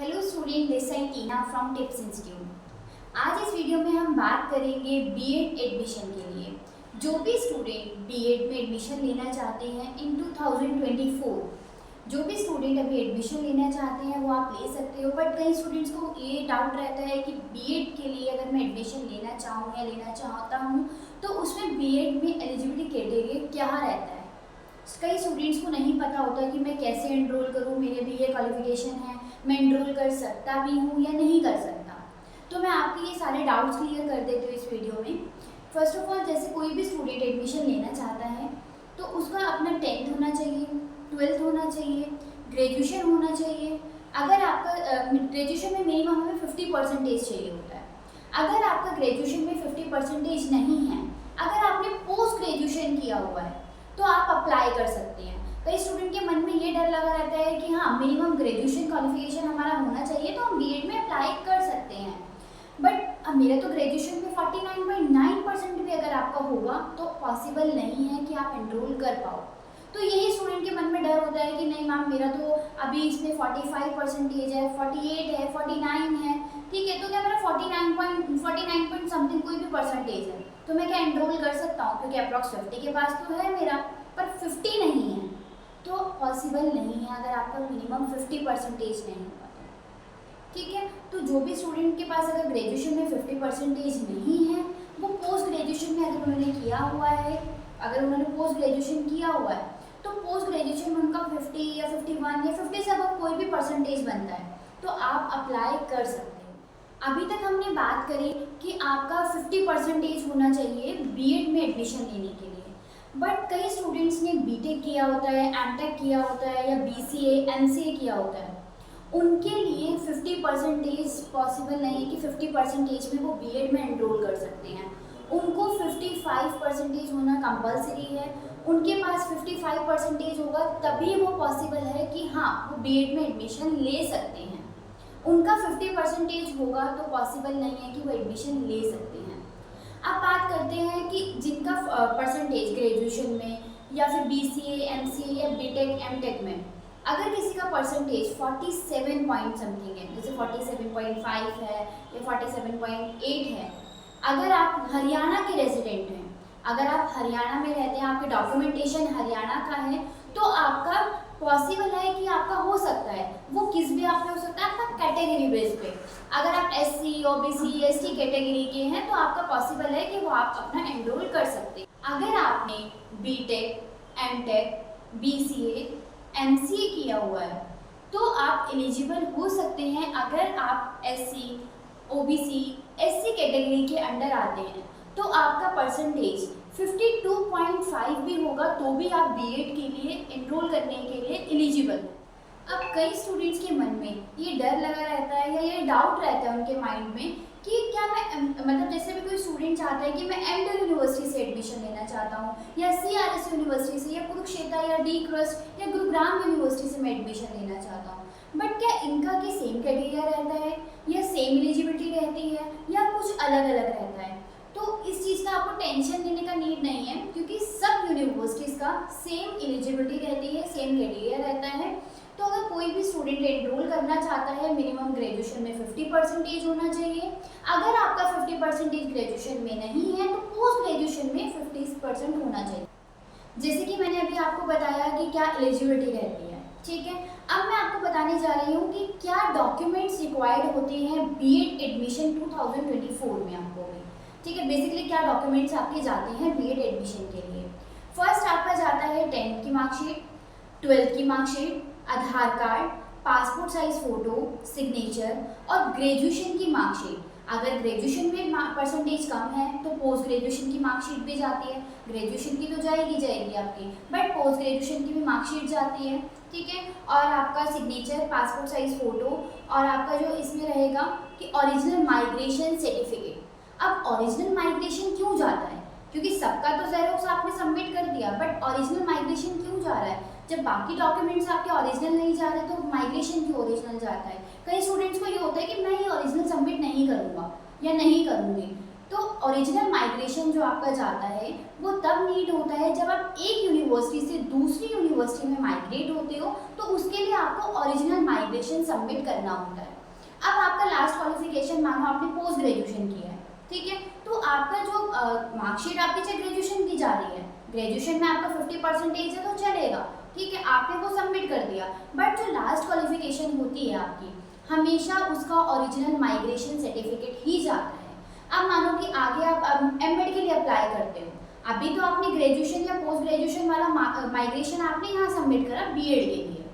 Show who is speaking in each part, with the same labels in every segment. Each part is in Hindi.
Speaker 1: Hello student, this side Tina from tips institute. आज इस वीडियो में हम बात करेंगे बीएड एडमिशन के लिए। जो भी स्टूडेंट बीएड में एडमिशन लेना चाहते हैं इन 2024, जो भी स्टूडेंट अभी एडमिशन लेना चाहते हैं वो आप ले सकते हो। बट कई स्टूडेंट्स को ये डाउट रहता है कि बीएड के लिए अगर मैं एडमिशन लेना चाहूँ या लेना चाहता हूँ तो उसमें बीएड में एलिजिबिलिटी क्राइटेरिया क्या रहता है। कई स्टूडेंट्स को नहीं पता होता कि मैं कैसे एनरोल करूँ, मेरे भी ये क्वालिफिकेशन है, मैं एनरोल कर सकता भी हूँ या नहीं कर सकता। तो मैं आपके ये सारे डाउट्स क्लियर कर देती हूँ इस वीडियो में। फर्स्ट ऑफ ऑल, जैसे कोई भी स्टूडेंट एडमिशन लेना चाहता है तो उसका अपना 10th होना चाहिए, 12th होना चाहिए, ग्रेजुएशन होना चाहिए। अगर आपका ग्रेजुएशन में मिनिमम हमें 50% चाहिए होता है। अगर आपका ग्रेजुएशन में 50% नहीं है, अगर आपने पोस्ट ग्रेजुएशन किया हुआ है तो आप अप्लाई कर सकते हैं। कई स्टूडेंट के मन में ये डर लगा रहता है कि हाँ, मिनिमम ग्रेजुएशन क्वालिफिकेशन हमारा होना चाहिए तो हम बीएड में अप्लाई कर सकते हैं। बट मेरा तो ग्रेजुएशन में 49.9% भी अगर आपका होगा तो पॉसिबल नहीं है कि आप एनरोल कर पाओ। तो यही स्टूडेंट के मन में डर होता है कि नहीं मैम, मेरा तो अभी इसमें 45% है, 48 है, 49 है, ठीक है, तो क्या मेरा 49 पॉइंट समथिंग कोई भी परसेंटेज है तो मैं क्या एनरोल कर सकता हूँ, क्योंकि अप्रॉक्स 50 के पास तो है मेरा, पर 50 नहीं है तो पॉसिबल नहीं है अगर आपका मिनिमम 50% नहीं होगा तो। ठीक है, तो जो भी स्टूडेंट के पास अगर ग्रेजुएशन में 50% नहीं है, वो पोस्ट ग्रेजुएशन में अगर उन्होंने किया हुआ है, अगर उन्होंने पोस्ट ग्रेजुएशन किया हुआ है तो पोस्ट ग्रेजुएशन में उनका 50 या 51 या 50 से अब कोई भी परसेंटेज बनता है तो आप अप्लाई कर सकते हो। अभी तक हमने बात करी कि आपका 50% होना चाहिए बीएड में एडमिशन लेने के लिए। बट कई स्टूडेंट्स ने बीटेक किया होता है, एमटेक किया होता है या बीसीए, एमसीए किया होता है, उनके लिए 50% पॉसिबल नहीं है कि 50% में वो बीएड में एनरोल कर सकते हैं। उनको 55% होना कंपलसरी है। उनके पास 55% होगा तभी वो पॉसिबल है कि हाँ, वो बीएड में एडमिशन ले सकते हैं। उनका 50% होगा तो पॉसिबल नहीं है कि वो एडमिशन ले सकते हैं। अब बात करते हैं कि जिनका परसेंटेज ग्रेजुएशन में या फिर बीसीए, एमसीए या बीटेक, एमटेक में अगर किसी का परसेंटेज 47 पॉइंट समथिंग है, जैसे 47.5 है या 47.8 है, अगर आप हरियाणा के रेजिडेंट हैं, अगर आप हरियाणा में रहते हैं, आपके डॉक्यूमेंटेशन हरियाणा का है, तो आपका पॉसिबल है कि आपका हो सकता है। वो किस भी आप पे हो सकता है, आपका कैटेगरी बेस पे। अगर आप एससी, ओबीसी, एसटी कैटेगरी के हैं तो आपका पॉसिबल है कि वो आप अपना एनरोल कर सकते हैं। अगर आपने बीटेक, एमटेक, बीसीए, एमसीए किया हुआ है तो आप एलिजिबल हो सकते हैं। अगर आप एससी, ओबीसी, एससी कैटेगरी के अंडर आते हैं तो आपका परसेंटेज 52.5 भी होगा तो भी आप बीएड के लिए एनरोल करने के लिए एलिजिबल हैं। अब कई स्टूडेंट्स के मन में ये डर लगा रहता है या ये डाउट रहता है उनके माइंड में कि क्या मैं मतलब जैसे भी कोई स्टूडेंट चाहता है कि मैं एमडल यूनिवर्सिटी से एडमिशन लेना चाहता हूँ या सीआरएस यूनिवर्सिटी से या कुरुक्षेत्र या डी क्रस्ट या गुरुग्राम यूनिवर्सिटी से मैं एडमिशन लेना चाहता हूँ, बट क्या इनका भी सेम क्राइटेरिया रहता है या सेम एलिजिबिलिटी रहती है या कुछ अलग अलग रहता है? तो इस चीज़ का आपको टेंशन लेने का नीड नहीं है, क्योंकि सब यूनिवर्सिटीज़ का सेम एलिजिबिलिटी रहती है, सेम क्राइटेरिया रहता है। तो अगर कोई भी स्टूडेंट एनरोल करना चाहता है, मिनिमम ग्रेजुएशन में 50% होना चाहिए। अगर आपका 50% ग्रेजुएशन में नहीं है तो पोस्ट ग्रेजुएशन में 50% होना चाहिए। जैसे कि मैंने अभी आपको बताया कि क्या एलिजिबिलिटी रहती है, ठीक है। अब मैं आपको बताने जा रही हूँ कि क्या डॉक्यूमेंट्स रिक्वायर्ड होते हैं बीएड एडमिशन 2024 में आपको भी, ठीक है। बेसिकली क्या डॉक्यूमेंट्स आपके जाते हैं बीएड एडमिशन के लिए। फर्स्ट आपका जाता है 10th की मार्कशीट, 12th की marksheet, Aadhaar card, passport size photo, signature और ग्रेजुएशन की मार्कशीट। अगर ग्रेजुएशन में परसेंटेज कम है तो पोस्ट ग्रेजुएशन की मार्कशीट भी जाती है। ग्रेजुएशन की तो जाएगी आपकी, बट पोस्ट ग्रेजुएशन की भी मार्कशीट जाती है, ठीक है। और आपका सिग्नेचर, पासपोर्ट साइज फ़ोटो और आपका जो इसमें रहेगा कि ओरिजिनल माइग्रेशन सर्टिफिकेट। अब ओरिजिनल माइग्रेशन क्यों जाता है? क्योंकि सबका तो ज़ेरोक्स आपने सबमिट कर दिया, बट ओरिजिनल माइग्रेशन क्यों जा रहा है? जब बाकी डॉक्यूमेंट्स आपके ओरिजिनल नहीं जा रहे तो माइग्रेशन क्यों ओरिजिनल जाता है? कई स्टूडेंट्स को ये होता है कि मैं ये ओरिजिनल सबमिट नहीं करूँगा या नहीं करूँगी, तो ओरिजिनल माइग्रेशन जो आपका जाता है वो तब नीड होता है जब आप एक यूनिवर्सिटी से दूसरी यूनिवर्सिटी में माइग्रेट होते हो, तो उसके लिए आपको ओरिजिनल माइग्रेशन सबमिट करना होता है। अब आपका लास्ट क्वालिफिकेशन मानो आपने पोस्ट ग्रेजुएशन किया है, ठीक है, तो आपका जो मार्कशीट आपकी चाहे ग्रेजुएशन की जा रही है, ग्रेजुएशन में आपका 50% है तो चलेगा, ठीक है, आपने वो सबमिट कर दिया, बट जो लास्ट क्वालिफिकेशन होती है आपकी, हमेशा उसका ओरिजिनल माइग्रेशन सर्टिफिकेट ही जाता है। अब मानो कि आगे आप एमएड के लिए अप्लाई करते हो, अभी तो आपने ग्रेजुएशन या पोस्ट ग्रेजुएशन वाला माइग्रेशन आपने यहाँ सबमिट करा बीएड के लिए।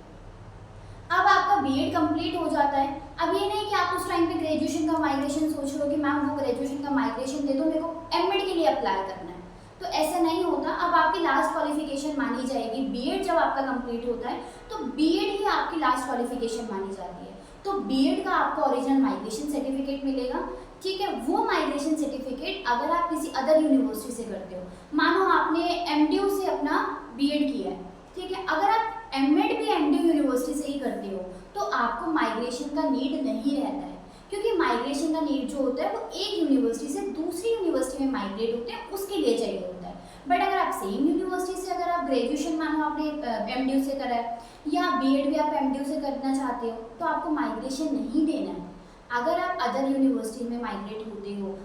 Speaker 1: अब आपका बीएड कंप्लीट हो जाता है, अब ये नहीं कि आप उस टाइम पे ग्रेजुएशन का माइग्रेशन सोच रहे हो कि मैम वो ग्रेजुएशन का माइग्रेशन दे दो, मेरे को एमएड के लिए अप्लाई करना है, तो ऐसा नहीं होता। अब आपकी लास्ट क्वालिफिकेशन मानी जाएगी, बीएड जब आपका कंप्लीट होता है तो बीएड ही आपकी लास्ट क्वालिफिकेशन मानी जाती है, तो बीएड का आपको ओरिजिनल माइग्रेशन सर्टिफिकेट मिलेगा, ठीक है। वो माइग्रेशन सर्टिफिकेट अगर आप किसी अदर यूनिवर्सिटी से करते हो, मानो आपने एमडीयू से अपना बीएड किया है, ठीक है, अगर आप एमएड भी एमडीयू यूनिवर्सिटी से ही करते हो तो आपको माइग्रेशन का नीड नहीं रहता है, क्योंकि माइग्रेशन का नीड जो होता है वो एक यूनिवर्सिटी से दूसरी यूनिवर्सिटी में माइग्रेट होते हैं उसके लिए चाहिए होता है। बट अगर आप सेम यूनिवर्सिटी से अगर आप ग्रेजुएशन मानो आपने एमडीयू से करा है या बीएड भी आप एमडीयू से करना चाहते हो तो आपको माइग्रेशन नहीं देना है। अगर आप अदर यूनिवर्सिटी में माइग्रेट होते हो,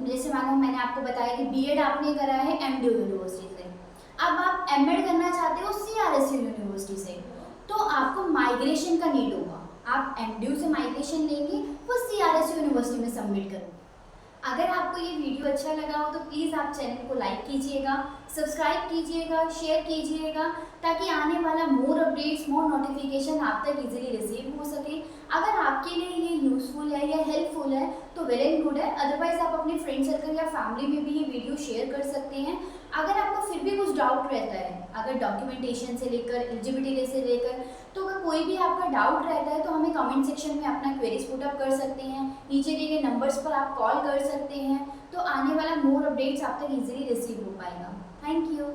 Speaker 1: जैसे मानो मैंने आपको बताया कि बीएड आपने करा है एमडीयू यूनिवर्सिटी से, अब आप एमएड करना चाहते हो सीआरएसयू यूनिवर्सिटी से, तो आपको माइग्रेशन का नीड होगा, आप एमडीयू से माइग्रेशन लेंगे वो सीआरएसयू यूनिवर्सिटी में सबमिट करोगे। अगर आपको ये वीडियो अच्छा लगा हो तो प्लीज़ आप चैनल को लाइक कीजिएगा, सब्सक्राइब कीजिएगा, शेयर कीजिएगा, ताकि आने वाला मोर अपडेट्स, मोर नोटिफिकेशन आप तक इजीली रिसीव हो सके। अगर आपके लिए ये यूज़फुल है या हेल्पफुल है तो वेल एंड गुड है, अदरवाइज आप अपने फ्रेंड सर्कल या फैमिली में भी ये वीडियो शेयर कर सकते हैं। अगर आपको फिर भी कुछ डाउट रहता है, अगर डॉक्यूमेंटेशन से लेकर एलिजिबिलिटी से लेकर, तो अगर कोई भी आपका डाउट रहता है तो हमें कमेंट सेक्शन में अपना क्वेरीज पुट अप कर सकते हैं, नीचे दिए गए नंबर्स पर आप कॉल कर सकते हैं, तो आने वाला मोर अपडेट्स आप तक इजीली रिसीव हो पाएगा। Thank you.